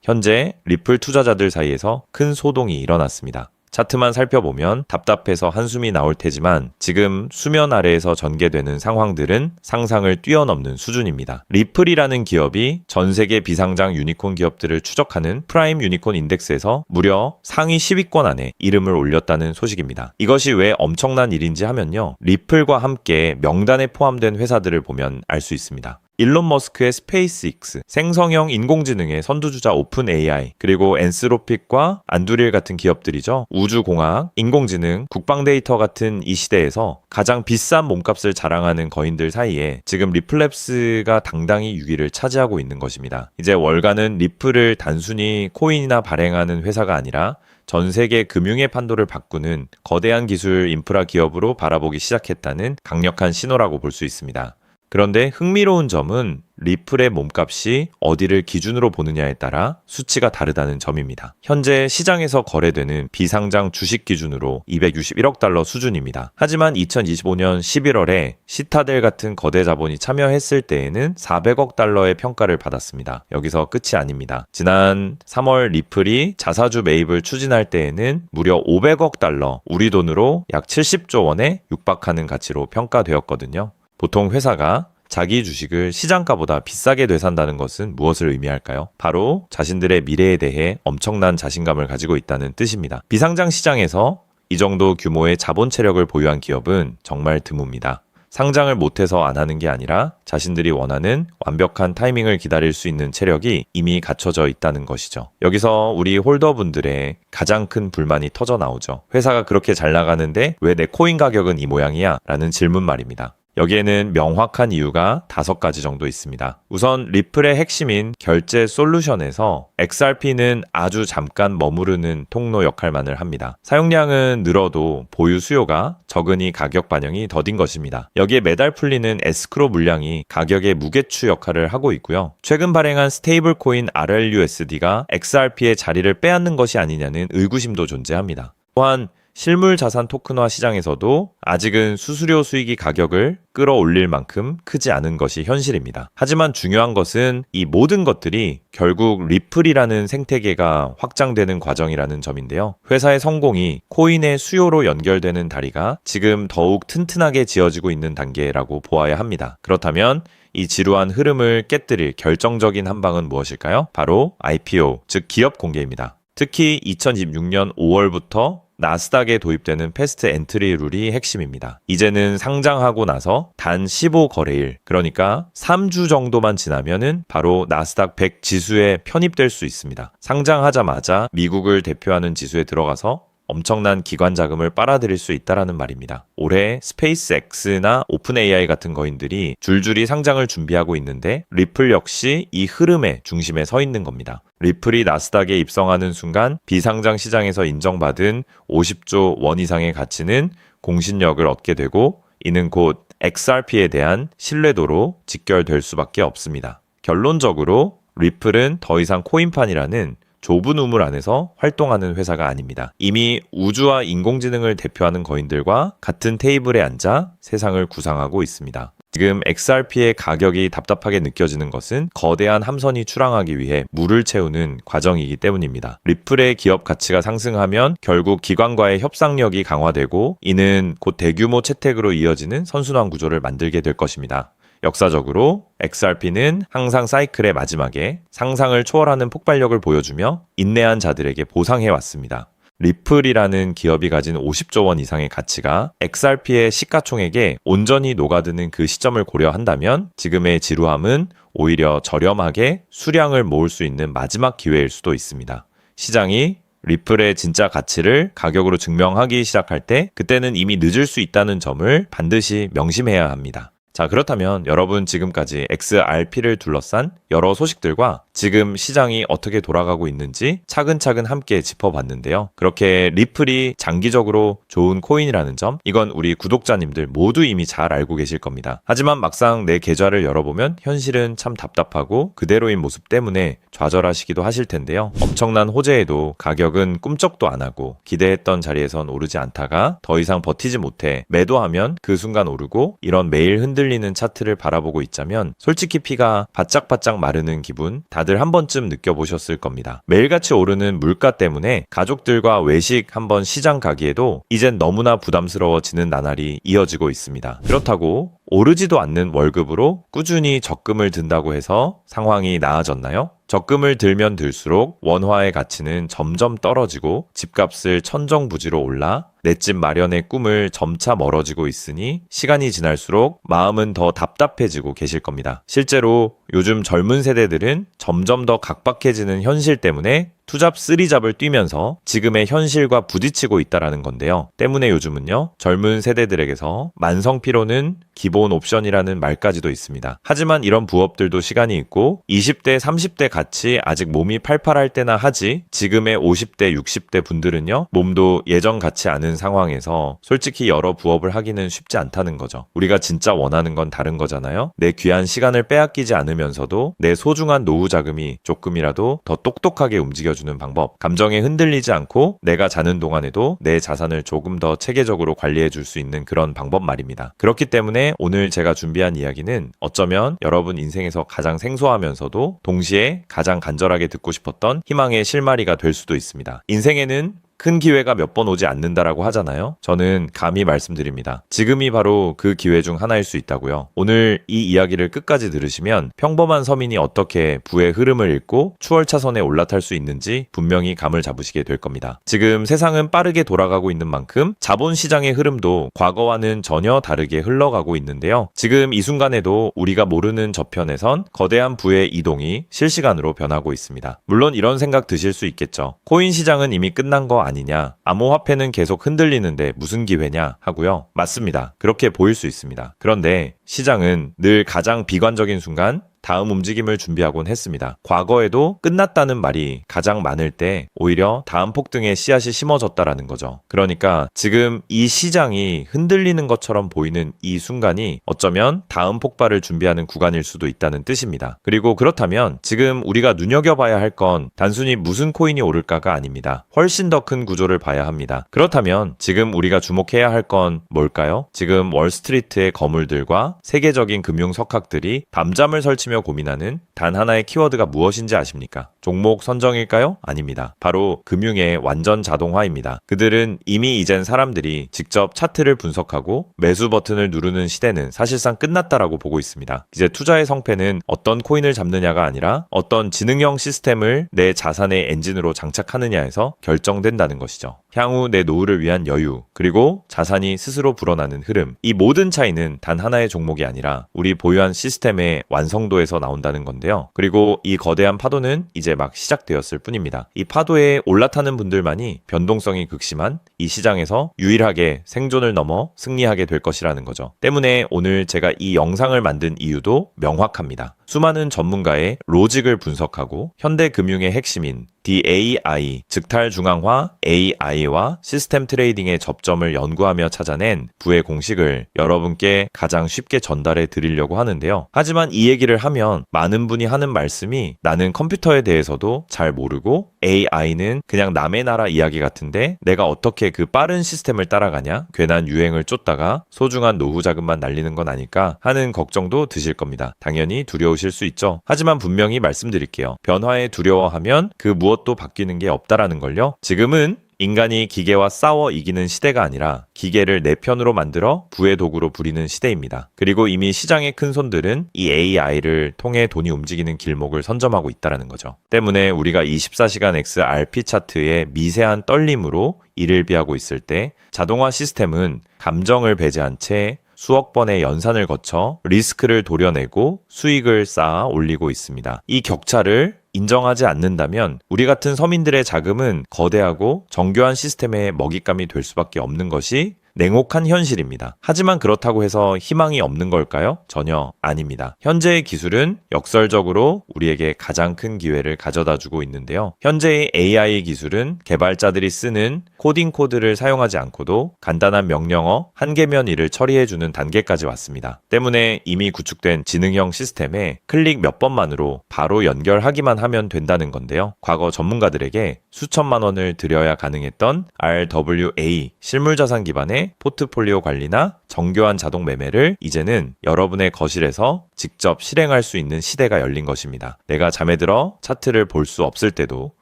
현재 리플 투자자들 사이에서 큰 소동이 일어났습니다. 차트만 살펴보면 답답해서 한숨이 나올 테지만 지금 수면 아래에서 전개되는 상황들은 상상을 뛰어넘는 수준입니다. 리플이라는 기업이 전 세계 비상장 유니콘 기업들을 추적하는 프라임 유니콘 인덱스에서 무려 상위 10위권 안에 이름을 올렸다는 소식입니다. 이것이 왜 엄청난 일인지 하면요. 리플과 함께 명단에 포함된 회사들을 보면 알 수 있습니다. 일론 머스크의 스페이스X, 생성형 인공지능의 선두주자 오픈 AI, 그리고 엔스로픽과 안두릴 같은 기업들이죠. 우주공학, 인공지능, 국방 데이터 같은 이 시대에서 가장 비싼 몸값을 자랑하는 거인들 사이에 지금 리플랩스가 당당히 6위를 차지하고 있는 것입니다. 이제 월가는 리플을 단순히 코인이나 발행하는 회사가 아니라 전 세계 금융의 판도를 바꾸는 거대한 기술 인프라 기업으로 바라보기 시작했다는 강력한 신호라고 볼 수 있습니다. 그런데 흥미로운 점은 리플의 몸값이 어디를 기준으로 보느냐에 따라 수치가 다르다는 점입니다. 현재 시장에서 거래되는 비상장 주식 기준으로 261억 달러 수준입니다. 하지만 2025년 11월에 시타델 같은 거대 자본이 참여했을 때에는 400억 달러의 평가를 받았습니다. 여기서 끝이 아닙니다. 지난 3월 리플이 자사주 매입을 추진할 때에는 무려 500억 달러, 우리 돈으로 약 70조 원에 육박하는 가치로 평가되었거든요. 보통 회사가 자기 주식을 시장가보다 비싸게 되산다는 것은 무엇을 의미할까요? 바로 자신들의 미래에 대해 엄청난 자신감을 가지고 있다는 뜻입니다. 비상장 시장에서 이 정도 규모의 자본 체력을 보유한 기업은 정말 드뭅니다. 상장을 못해서 안 하는 게 아니라 자신들이 원하는 완벽한 타이밍을 기다릴 수 있는 체력이 이미 갖춰져 있다는 것이죠. 여기서 우리 홀더분들의 가장 큰 불만이 터져 나오죠. 회사가 그렇게 잘 나가는데 왜 내 코인 가격은 이 모양이야? 라는 질문 말입니다. 여기에는 명확한 이유가 5가지 정도 있습니다. 우선 리플의 핵심인 결제 솔루션에서 XRP는 아주 잠깐 머무르는 통로 역할만을 합니다. 사용량은 늘어도 보유 수요가 적으니 가격 반영이 더딘 것입니다. 여기에 매달 풀리는 에스크로 물량이 가격의 무게추 역할을 하고 있고요. 최근 발행한 스테이블 코인 RLUSD가 XRP의 자리를 빼앗는 것이 아니냐는 의구심도 존재합니다. 또한 실물 자산 토큰화 시장에서도 아직은 수수료 수익이 가격을 끌어올릴 만큼 크지 않은 것이 현실입니다. 하지만 중요한 것은 이 모든 것들이 결국 리플이라는 생태계가 확장되는 과정이라는 점인데요. 회사의 성공이 코인의 수요로 연결되는 다리가 지금 더욱 튼튼하게 지어지고 있는 단계라고 보아야 합니다. 그렇다면 이 지루한 흐름을 깨뜨릴 결정적인 한 방은 무엇일까요? 바로 IPO, 즉 기업 공개입니다. 특히 2026년 5월부터 나스닥에 도입되는 패스트 엔트리 룰이 핵심입니다. 이제는 상장하고 나서 단 15거래일, 그러니까 3주 정도만 지나면은 바로 나스닥 100 지수에 편입될 수 있습니다. 상장하자마자 미국을 대표하는 지수에 들어가서 엄청난 기관 자금을 빨아들일 수 있다라는 말입니다. 올해 스페이스X나 오픈AI 같은 거인들이 줄줄이 상장을 준비하고 있는데 리플 역시 이 흐름의 중심에 서 있는 겁니다. 리플이 나스닥에 입성하는 순간 비상장 시장에서 인정받은 50조 원 이상의 가치는 공신력을 얻게 되고 이는 곧 XRP에 대한 신뢰도로 직결될 수밖에 없습니다. 결론적으로 리플은 더 이상 코인판이라는 좁은 우물 안에서 활동하는 회사가 아닙니다. 이미 우주와 인공지능을 대표하는 거인들과 같은 테이블에 앉아 세상을 구상하고 있습니다. 지금 XRP의 가격이 답답하게 느껴지는 것은 거대한 함선이 출항하기 위해 물을 채우는 과정이기 때문입니다. 리플의 기업 가치가 상승하면 결국 기관과의 협상력이 강화되고 이는 곧 대규모 채택으로 이어지는 선순환 구조를 만들게 될 것입니다. 역사적으로 XRP는 항상 사이클의 마지막에 상상을 초월하는 폭발력을 보여주며 인내한 자들에게 보상해왔습니다. 리플이라는 기업이 가진 50조 원 이상의 가치가 XRP의 시가총액에 온전히 녹아드는 그 시점을 고려한다면 지금의 지루함은 오히려 저렴하게 수량을 모을 수 있는 마지막 기회일 수도 있습니다. 시장이 리플의 진짜 가치를 가격으로 증명하기 시작할 때 그때는 이미 늦을 수 있다는 점을 반드시 명심해야 합니다. 자, 그렇다면 여러분 지금까지 XRP를 둘러싼 여러 소식들과 지금 시장이 어떻게 돌아가고 있는지 차근차근 함께 짚어봤는데요. 그렇게 리플이 장기적으로 좋은 코인이라는 점, 이건 우리 구독자님들 모두 이미 잘 알고 계실 겁니다. 하지만 막상 내 계좌를 열어보면 현실은 참 답답하고 그대로인 모습 때문에 좌절하시기도 하실 텐데요. 엄청난 호재에도 가격은 꿈쩍도 안 하고 기대했던 자리에선 오르지 않다가 더 이상 버티지 못해 매도하면 그 순간 오르고 이런 매일 흔들리는 흔들리는 차트를 바라보고 있자면 솔직히 피가 바짝바짝 마르는 기분 다들 한 번쯤 느껴보셨을 겁니다. 매일같이 오르는 물가 때문에 가족들과 외식 한번 시장 가기에도 이젠 너무나 부담스러워지는 나날이 이어지고 있습니다. 그렇다고 오르지도 않는 월급으로 꾸준히 적금을 든다고 해서 상황이 나아졌나요? 적금을 들면 들수록 원화의 가치는 점점 떨어지고 집값을 천정부지로 올라 내 집 마련의 꿈을 점차 멀어지고 있으니 시간이 지날수록 마음은 더 답답해지고 계실 겁니다. 실제로 요즘 젊은 세대들은 점점 더 각박해지는 현실 때문에 투잡 쓰리잡을 뛰면서 지금의 현실과 부딪히고 있다라는 건데요. 때문에 요즘은요, 젊은 세대들에게서 만성피로는 기본 옵션이라는 말까지도 있습니다. 하지만 이런 부업들도 시간이 있고 20대, 30대 같이 아직 몸이 팔팔할 때나 하지 지금의 50대, 60대 분들은요, 몸도 예전 같지 않은 상황에서 솔직히 여러 부업을 하기는 쉽지 않다는 거죠. 우리가 진짜 원하는 건 다른 거잖아요. 내 귀한 시간을 빼앗기지 않으면서도 내 소중한 노후 자금이 조금이라도 더 똑똑하게 움직여주는 방법, 감정에 흔들리지 않고 내가 자는 동안에도 내 자산을 조금 더 체계적으로 관리해 줄 수 있는 그런 방법 말입니다. 그렇기 때문에 오늘 제가 준비한 이야기는 어쩌면 여러분 인생에서 가장 생소하면서도 동시에 가장 간절하게 듣고 싶었던 희망의 실마리가 될 수도 있습니다. 인생에는 큰 기회가 몇 번 오지 않는다라고 하잖아요. 저는 감히 말씀드립니다. 지금이 바로 그 기회 중 하나일 수 있다고요. 오늘 이 이야기를 끝까지 들으시면 평범한 서민이 어떻게 부의 흐름을 읽고 추월차선에 올라탈 수 있는지 분명히 감을 잡으시게 될 겁니다. 지금 세상은 빠르게 돌아가고 있는 만큼 자본시장의 흐름도 과거와는 전혀 다르게 흘러가고 있는데요. 지금 이 순간에도 우리가 모르는 저편에선 거대한 부의 이동이 실시간으로 변하고 있습니다. 물론 이런 생각 드실 수 있겠죠. 코인 시장은 이미 끝난 거 아니냐, 암호화폐는 계속 흔들리는데 무슨 기회냐 하고요. 맞습니다. 그렇게 보일 수 있습니다. 그런데 시장은 늘 가장 비관적인 순간 다음 움직임을 준비하곤 했습니다. 과거에도 끝났다는 말이 가장 많을 때 오히려 다음 폭등의 씨앗이 심어졌다라는 거죠. 그러니까 지금 이 시장이 흔들리는 것처럼 보이는 이 순간이 어쩌면 다음 폭발을 준비하는 구간일 수도 있다는 뜻입니다. 그리고 그렇다면 지금 우리가 눈여겨봐야 할 건 단순히 무슨 코인이 오를까가 아닙니다. 훨씬 더 큰 구조를 봐야 합니다. 그렇다면 지금 우리가 주목해야 할 건 뭘까요? 지금 월스트리트의 거물들과 세계적인 금융 석학들이 밤잠을 설치며 고민하는 단 하나의 키워드가 무엇인지 아십니까? 종목 선정일까요? 아닙니다. 바로 금융의 완전 자동화입니다. 그들은 이미 이젠 사람들이 직접 차트를 분석하고 매수 버튼을 누르는 시대는 사실상 끝났다라고 보고 있습니다. 이제 투자의 성패는 어떤 코인을 잡느냐가 아니라 어떤 지능형 시스템을 내 자산의 엔진으로 장착하느냐에서 결정된다는 것이죠. 향후 내 노후를 위한 여유, 그리고 자산이 스스로 불어나는 흐름, 이 모든 차이는 단 하나의 종목이 아니라 우리 보유한 시스템의 완성도에서 나온다는 건데요. 그리고 이 거대한 파도는 이제 막 시작되었을 뿐입니다. 이 파도에 올라타는 분들만이 변동성이 극심한 이 시장에서 유일하게 생존을 넘어 승리하게 될 것이라는 거죠. 때문에 오늘 제가 이 영상을 만든 이유도 명확합니다. 수많은 전문가의 로직을 분석하고 현대 금융의 핵심인 DAI, 즉탈중앙화 AI와 시스템 트레이딩의 접점을 연구하며 찾아낸 부의 공식을 여러분께 가장 쉽게 전달해 드리려고 하는데요. 하지만 이 얘기를 하면 많은 분이 하는 말씀이 나는 컴퓨터에 대해서도 잘 모르고 AI는 그냥 남의 나라 이야기 같은데 내가 어떻게 그 빠른 시스템을 따라가냐? 괜한 유행을 쫓다가 소중한 노후 자금만 날리는 건 아닐까 하는 걱정도 드실 겁니다. 당연히 두려우실 수 있죠. 하지만 분명히 말씀드릴게요. 변화에 두려워하면 그 무엇도 바뀌는 게 없다라는 걸요. 지금은 인간이 기계와 싸워 이기는 시대가 아니라 기계를 내 편으로 만들어 부의 도구로 부리는 시대입니다. 그리고 이미 시장의 큰 손들은 이 AI를 통해 돈이 움직이는 길목을 선점하고 있다는 거죠. 때문에 우리가 24시간 XRP 차트의 미세한 떨림으로 이를 비하고 있을 때 자동화 시스템은 감정을 배제한 채 수억 번의 연산을 거쳐 리스크를 도려내고 수익을 쌓아 올리고 있습니다. 이 격차를 인정하지 않는다면 우리 같은 서민들의 자금은 거대하고 정교한 시스템의 먹잇감이 될 수밖에 없는 것이 냉혹한 현실입니다. 하지만 그렇다고 해서 희망이 없는 걸까요? 전혀 아닙니다. 현재의 기술은 역설적으로 우리에게 가장 큰 기회를 가져다 주고 있는데요. 현재의 AI 기술은 개발자들이 쓰는 코딩 코드를 사용하지 않고도 간단한 명령어 한 개면 일을 처리해주는 단계까지 왔습니다. 때문에 이미 구축된 지능형 시스템에 클릭 몇 번만으로 바로 연결하기만 하면 된다는 건데요. 과거 전문가들에게 수천만 원을 들여야 가능했던 RWA 실물자산 기반의 시장의 포트폴리오 관리나 정교한 자동 매매를 이제는 여러분의 거실에서 직접 실행할 수 있는 시대가 열린 것입니다. 내가 잠에 들어 차트를 볼 수 없을 때도,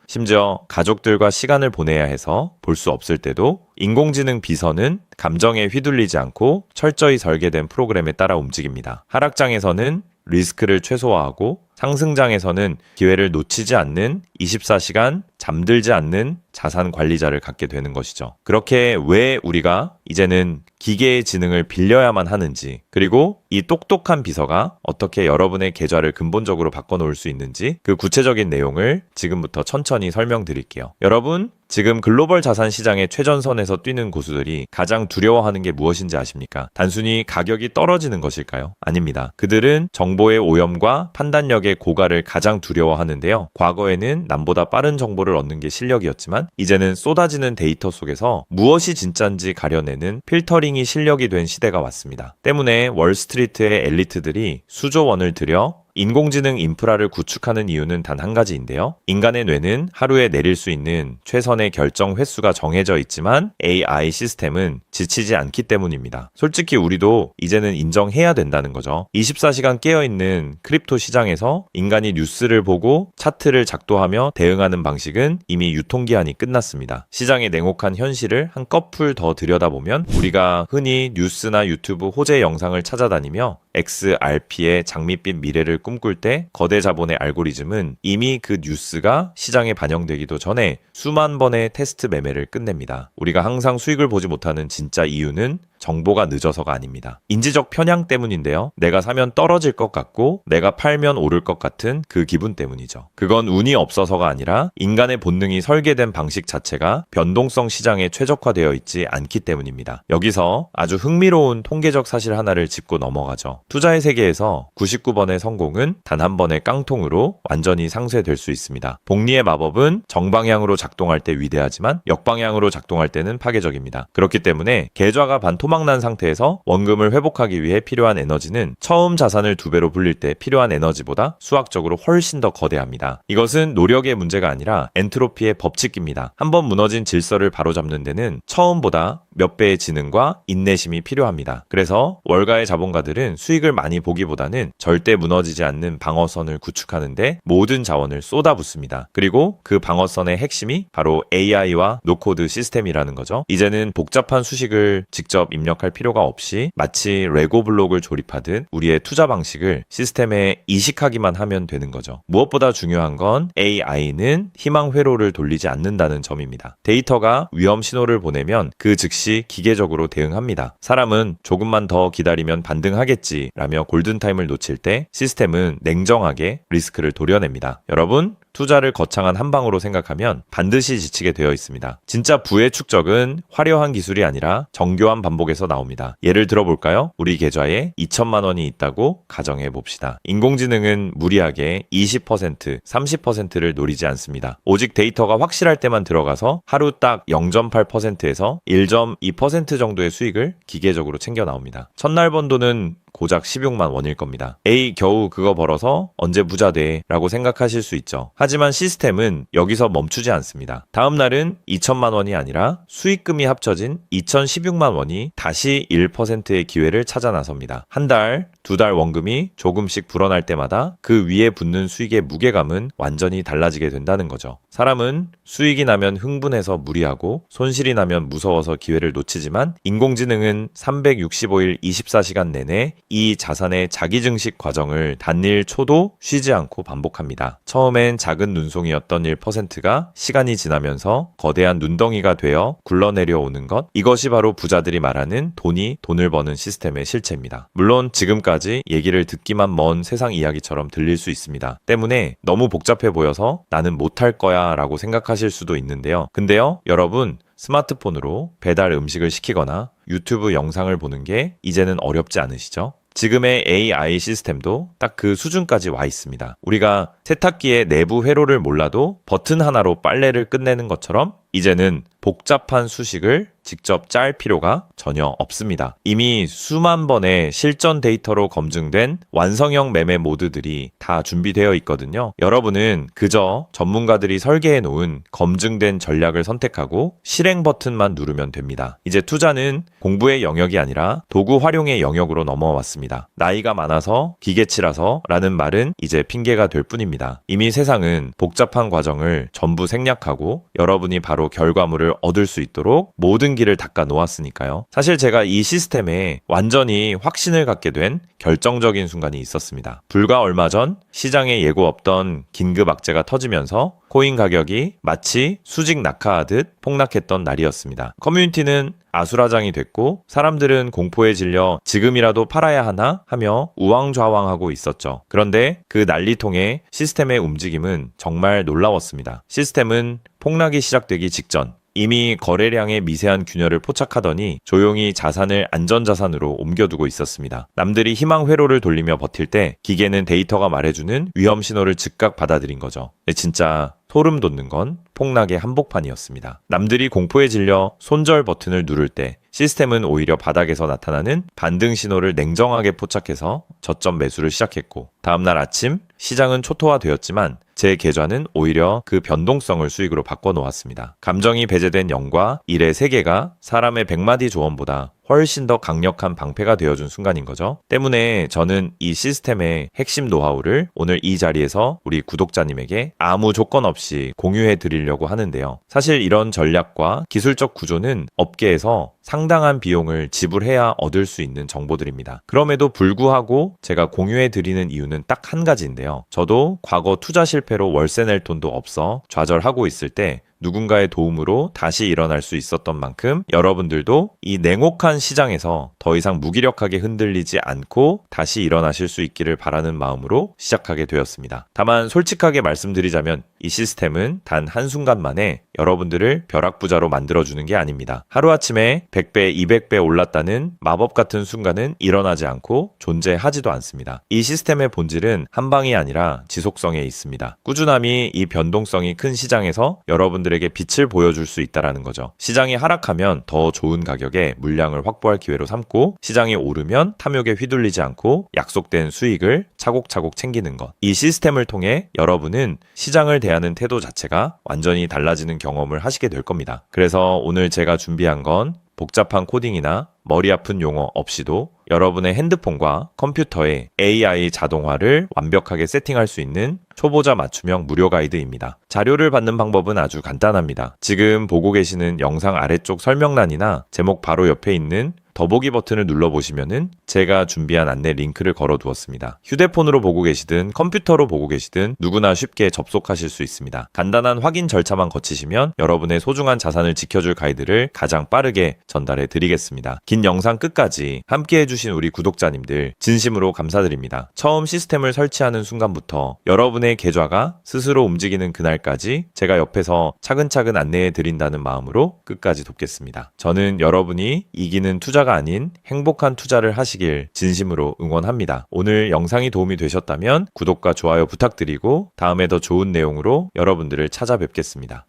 심지어 가족들과 시간을 보내야 해서 볼 수 없을 때도 인공지능 비서는 감정에 휘둘리지 않고 철저히 설계된 프로그램에 따라 움직입니다. 하락장에서는 리스크를 최소화하고 상승장에서는 기회를 놓치지 않는 24시간 잠들지 않는 자산 관리자를 갖게 되는 것이죠. 그렇게 왜 우리가 이제는 기계의 지능을 빌려야만 하는지, 그리고 이 똑똑한 비서가 어떻게 여러분의 계좌를 근본적으로 바꿔놓을 수 있는지 그 구체적인 내용을 지금부터 천천히 설명드릴게요. 여러분, 지금 글로벌 자산 시장의 최전선에서 뛰는 고수들이 가장 두려워하는 게 무엇인지 아십니까? 단순히 가격이 떨어지는 것일까요? 아닙니다. 그들은 정보의 오염과 판단력의 고갈을 가장 두려워하는데요. 과거에는 남보다 빠른 정보를 얻는 게 실력이었지만 이제는 쏟아지는 데이터 속에서 무엇이 진짜인지 가려내는 필터링이 실력이 된 시대가 왔습니다. 때문에 월스트리트의 엘리트들이 수조 원을 들여 인공지능 인프라를 구축하는 이유는 단 한 가지인데요. 인간의 뇌는 하루에 내릴 수 있는 최선의 결정 횟수가 정해져 있지만 AI 시스템은 지치지 않기 때문입니다. 솔직히 우리도 이제는 인정해야 된다는 거죠. 24시간 깨어있는 크립토 시장에서 인간이 뉴스를 보고 차트를 작도하며 대응하는 방식은 이미 유통기한이 끝났습니다. 시장의 냉혹한 현실을 한꺼풀 더 들여다보면 우리가 흔히 뉴스나 유튜브 호재 영상을 찾아다니며 XRP의 장밋빛 미래를 꿈꿀 때 거대 자본의 알고리즘은 이미 그 뉴스가 시장에 반영되기도 전에 수만 번의 테스트 매매를 끝냅니다. 우리가 항상 수익을 보지 못하는 진짜 이유는 정보가 늦어서가 아닙니다. 인지적 편향 때문인데요. 내가 사면 떨어질 것 같고 내가 팔면 오를 것 같은 그 기분 때문이죠. 그건 운이 없어서가 아니라 인간의 본능이 설계된 방식 자체가 변동성 시장에 최적화되어 있지 않기 때문입니다. 여기서 아주 흥미로운 통계적 사실 하나를 짚고 넘어가죠. 투자의 세계에서 99번의 성공은 단 한 번의 깡통으로 완전히 상쇄될 수 있습니다. 복리의 마법은 정방향으로 작동할 때 위대하지만 역방향으로 작동할 때는 파괴적입니다. 그렇기 때문에 계좌가 반토막난 상태에서 원금을 회복하기 위해 필요한 에너지는 처음 자산을 2배로 불릴 때 필요한 에너지보다 수학적으로 훨씬 더 거대합니다. 이것은 노력의 문제가 아니라 엔트로피의 법칙입니다. 한번 무너진 질서를 바로잡는 데는 처음보다 몇 배의 지능과 인내심이 필요합니다. 그래서 월가의 자본가들은 수익을 많이 보기보다는 절대 무너지지 않는 방어선을 구축하는데 모든 자원을 쏟아붓습니다. 그리고 그 방어선의 핵심이 바로 AI와 노코드 시스템이라는 거죠. 이제는 복잡한 수식을 직접 입력할 필요가 없이 마치 레고 블록을 조립하듯 우리의 투자 방식을 시스템에 이식하기만 하면 되는 거죠. 무엇보다 중요한 건 AI는 희망 회로를 돌리지 않는다는 점입니다. 데이터가 위험 신호를 보내면 그 즉시 기계적으로 대응합니다. 사람은 조금만 더 기다리면 반등하겠지 라며 골든타임을 놓칠 때 시스템은 냉정하게 리스크를 도려냅니다. 여러분, 투자를 거창한 한 방으로 생각하면 반드시 지치게 되어 있습니다. 진짜 부의 축적은 화려한 기술이 아니라 정교한 반복에서 나옵니다. 예를 들어볼까요? 우리 계좌에 2천만 원이 있다고 가정해 봅시다. 인공지능은 무리하게 20%, 30%를 노리지 않습니다. 오직 데이터가 확실할 때만 들어가서 하루 딱 0.8%에서 1.2% 정도의 수익을 기계적으로 챙겨 나옵니다. 첫날 번 돈은 고작 16만 원일 겁니다. 에이, 겨우 그거 벌어서 언제 부자 돼? 라고 생각하실 수 있죠. 하지만 시스템은 여기서 멈추지 않습니다. 다음 날은 2천만 원이 아니라 수익금이 합쳐진 2,016만 원이 다시 1%의 기회를 찾아 나섭니다. 한 달, 2달 원금이 조금씩 불어날 때마다 그 위에 붙는 수익의 무게감은 완전히 달라지게 된다는 거죠. 사람은 수익이 나면 흥분해서 무리하고 손실이 나면 무서워서 기회를 놓치지만 인공지능은 365일 24시간 내내 이 자산의 자기증식 과정을 단 1초도 쉬지 않고 반복합니다. 처음엔 작은 눈송이였던 1%가 시간이 지나면서 거대한 눈덩이가 되어 굴러내려오는 것, 이것이 바로 부자들이 말하는 돈이 돈을 버는 시스템의 실체입니다. 물론 지금까지 얘기를 듣기만 먼 세상 이야기처럼 들릴 수 있습니다. 때문에 너무 복잡해 보여서 나는 못할 거야 라고 생각하실 수도 있는데요. 근데요, 여러분, 스마트폰으로 배달 음식을 시키거나 유튜브 영상을 보는 게 이제는 어렵지 않으시죠? 지금의 AI 시스템도 딱 그 수준까지 와 있습니다. 우리가 세탁기의 내부 회로를 몰라도 버튼 하나로 빨래를 끝내는 것처럼 이제는 복잡한 수식을 직접 짤 필요가 전혀 없습니다. 이미 수만 번의 실전 데이터로 검증된 완성형 매매 모드들이 다 준비되어 있거든요. 여러분은 그저 전문가들이 설계해 놓은 검증된 전략을 선택하고 실행 버튼만 누르면 됩니다. 이제 투자는 공부의 영역이 아니라 도구 활용의 영역으로 넘어왔습니다. 나이가 많아서 기계치라서 라는 말은 이제 핑계가 될 뿐입니다. 이미 세상은 복잡한 과정을 전부 생략하고 여러분이 바로 결과물을 얻을 수 있도록 모든 길을 닦아 놓았으니까요. 사실 제가 이 시스템에 완전히 확신을 갖게 된 결정적인 순간이 있었습니다. 불과 얼마 전 시장에 예고 없던 긴급 악재가 터지면서 코인 가격이 마치 수직 낙하하듯 폭락했던 날이었습니다. 커뮤니티는 아수라장이 됐고 사람들은 공포에 질려 지금이라도 팔아야 하나 하며 우왕좌왕하고 있었죠. 그런데 그 난리통에 시스템의 움직임은 정말 놀라웠습니다. 시스템은 폭락이 시작되기 직전 이미 거래량의 미세한 균열을 포착하더니 조용히 자산을 안전자산으로 옮겨두고 있었습니다. 남들이 희망 회로를 돌리며 버틸 때 기계는 데이터가 말해주는 위험 신호를 즉각 받아들인 거죠. 진짜 소름 돋는 건 폭락의 한복판이었습니다. 남들이 공포에 질려 손절 버튼을 누를 때 시스템은 오히려 바닥에서 나타나는 반등 신호를 냉정하게 포착해서 저점 매수를 시작했고 다음날 아침 시장은 초토화되었지만 제 계좌는 오히려 그 변동성을 수익으로 바꿔놓았습니다. 감정이 배제된 0과 1의 세계가 사람의 100마디 조언보다 훨씬 더 강력한 방패가 되어준 순간인 거죠. 때문에 저는 이 시스템의 핵심 노하우를 오늘 이 자리에서 우리 구독자님에게 아무 조건 없이 공유해 드리려고 하는데요. 사실 이런 전략과 기술적 구조는 업계에서 상당한 비용을 지불해야 얻을 수 있는 정보들입니다. 그럼에도 불구하고 제가 공유해 드리는 이유는 딱 한 가지인데요. 저도 과거 투자 실패로 월세 낼 돈도 없어 좌절하고 있을 때 누군가의 도움으로 다시 일어날 수 있었던 만큼 여러분들도 이 냉혹한 시장에서 더 이상 무기력하게 흔들리지 않고 다시 일어나실 수 있기를 바라는 마음으로 시작하게 되었습니다. 다만 솔직하게 말씀드리자면 이 시스템은 단 한순간 만에 여러분들을 벼락부자로 만들어주는 게 아닙니다. 하루아침에 100배, 200배 올랐다는 마법 같은 순간은 일어나지 않고 존재하지도 않습니다. 이 시스템의 본질은 한 방이 아니라 지속성에 있습니다. 꾸준함이 이 변동성이 큰 시장에서 여러분들에게 빛을 보여줄 수 있다는 거죠. 시장이 하락하면 더 좋은 가격에 물량을 확보할 기회로 삼고 시장이 오르면 탐욕에 휘둘리지 않고 약속된 수익을 차곡차곡 챙기는 것. 이 시스템을 통해 여러분은 시장을 대하는 태도 자체가 완전히 달라지는 경험을 하시게 될 겁니다. 그래서 오늘 제가 준비한 건 복잡한 코딩이나 머리 아픈 용어 없이도 여러분의 핸드폰과 컴퓨터에 AI 자동화를 완벽하게 세팅할 수 있는 초보자 맞춤형 무료 가이드입니다. 자료를 받는 방법은 아주 간단합니다. 지금 보고 계시는 영상 아래쪽 설명란이나 제목 바로 옆에 있는 더보기 버튼을 눌러보시면은 제가 준비한 안내 링크를 걸어두었습니다. 휴대폰으로 보고 계시든 컴퓨터로 보고 계시든 누구나 쉽게 접속하실 수 있습니다. 간단한 확인 절차만 거치시면 여러분의 소중한 자산을 지켜줄 가이드를 가장 빠르게 전달해 드리겠습니다. 긴 영상 끝까지 함께 해주신 우리 구독자님들 진심으로 감사드립니다. 처음 시스템을 설치하는 순간부터 여러분의 계좌가 스스로 움직이는 그날까지 제가 옆에서 차근차근 안내해 드린다는 마음으로 끝까지 돕겠습니다. 저는 여러분이 이기는 투자가 아닌 행복한 투자를 하시길 진심으로 응원합니다. 오늘 영상이 도움이 되셨다면 구독과 좋아요 부탁드리고 다음에 더 좋은 내용으로 여러분들을 찾아뵙겠습니다.